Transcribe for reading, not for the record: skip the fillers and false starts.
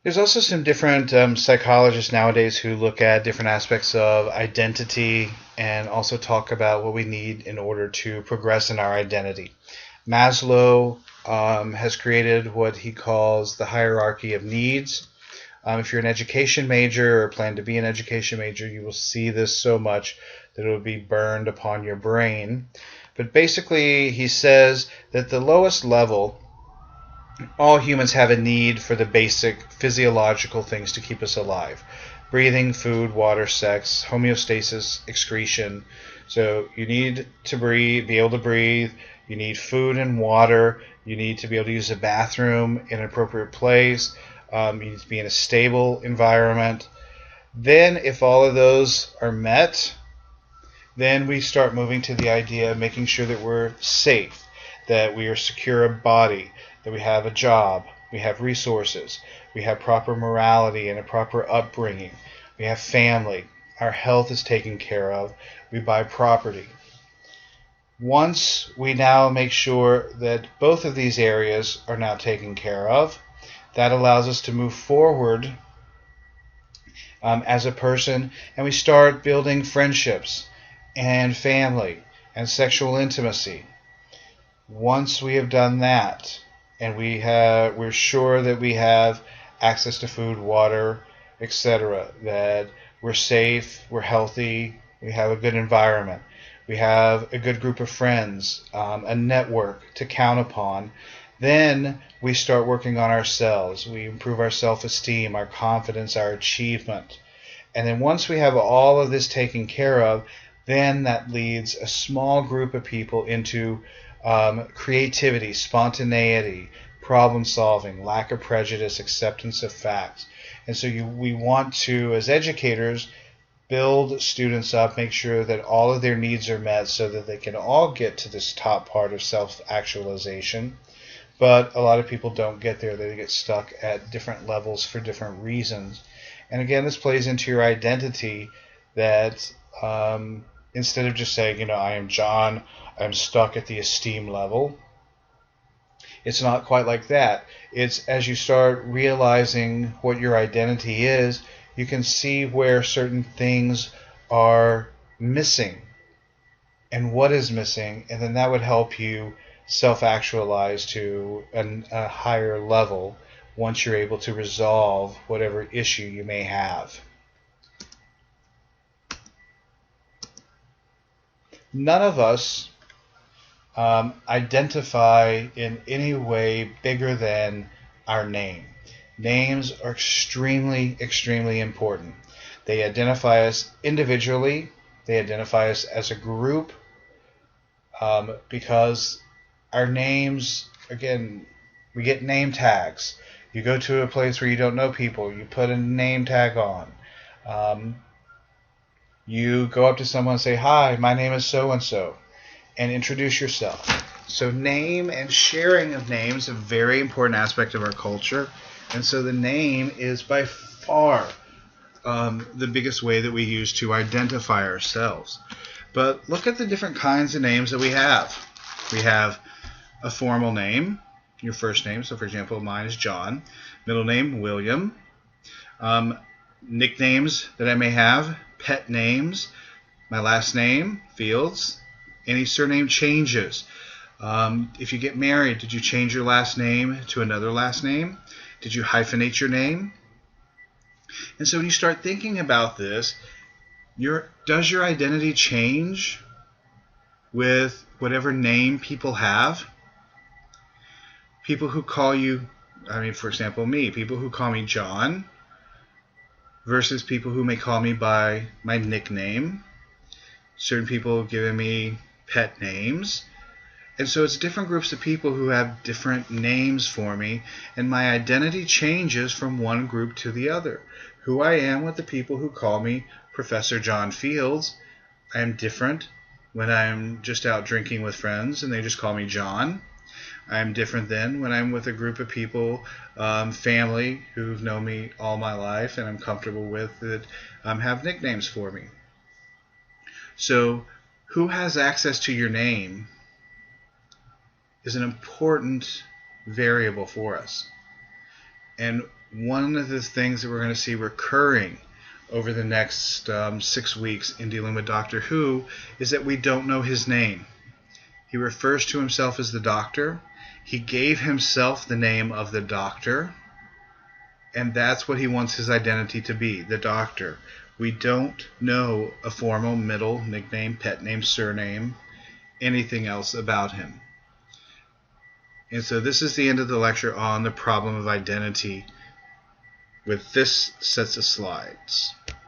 There's also some different psychologists nowadays who look at different aspects of identity and also talk about what we need in order to progress in our identity. Maslow has created what he calls the hierarchy of needs. If you're an education major or plan to be an education major, you will see this so much that it will be burned upon your brain. But basically, he says that the lowest level, all humans have a need for the basic physiological things to keep us alive. Breathing, food, water, sex, homeostasis, excretion. So you need to breathe, be able to breathe. You need food and water. You need to be able to use a bathroom in an appropriate place. You need to be in a stable environment. Then if all of those are met, then we start moving to the idea of making sure that we're safe, that we are secure of body, that we have a job, we have resources, we have proper morality and a proper upbringing, we have family, our health is taken care of, we buy property. Once we now make sure that both of these areas are now taken care of, that allows us to move forward as a person, and we start building friendships and family and sexual intimacy. Once we have done that, and we're sure that we have access to food, water, etc., that we're safe, we're healthy, we have a good environment, we have a good group of friends, a network to count upon, then we start working on ourselves. We improve our self-esteem, our confidence, our achievement. And then once we have all of this taken care of, then that leads a small group of people into creativity, spontaneity, problem solving, lack of prejudice, acceptance of facts. And so we want to, as educators, build students up, make sure that all of their needs are met so that they can all get to this top part of self-actualization. But a lot of people don't get there. They get stuck at different levels for different reasons. And again, this plays into your identity that instead of just saying, I am John, I'm stuck at the esteem level, it's not quite like that. It's as you start realizing what your identity is, you can see where certain things are missing and what is missing, and then that would help you self-actualize to a higher level once you're able to resolve whatever issue you may have. None of us identify in any way bigger than our name. Names are extremely, extremely important. They identify us individually. They identify us as a group because our names, again, we get name tags. You go to a place where you don't know people, you put a name tag on. You go up to someone and say, "Hi, my name is so-and-so," and introduce yourself. So name and sharing of names is a very important aspect of our culture. And so the name is by far the biggest way that we use to identify ourselves. But look at the different kinds of names that we have. We have a formal name, your first name. So for example, mine is John. Middle name, William. Nicknames that I may have, pet names. My last name, Fields. Any surname changes. If you get married, did you change your last name to another last name? Did you hyphenate your name? And so when you start thinking about this, does your identity change with whatever name people have? People who call you, for example, me, people who call me John versus people who may call me by my nickname. Certain people have given me pet names. And so it's different groups of people who have different names for me, and my identity changes from one group to the other. Who I am with the people who call me Professor John Fields, I am different when I'm just out drinking with friends and they just call me John. I'm different then when I'm with a group of people, family, who've known me all my life and I'm comfortable with, that have nicknames for me. So who has access to your name is an important variable for us. And one of the things that we're going to see recurring over the next 6 weeks in dealing with Doctor Who is that we don't know his name. He refers to himself as the Doctor. He gave himself the name of the Doctor, and that's what he wants his identity to be, the Doctor. We don't know a formal middle, nickname, pet name, surname, anything else about him. And so this is the end of the lecture on the problem of identity with this set of slides.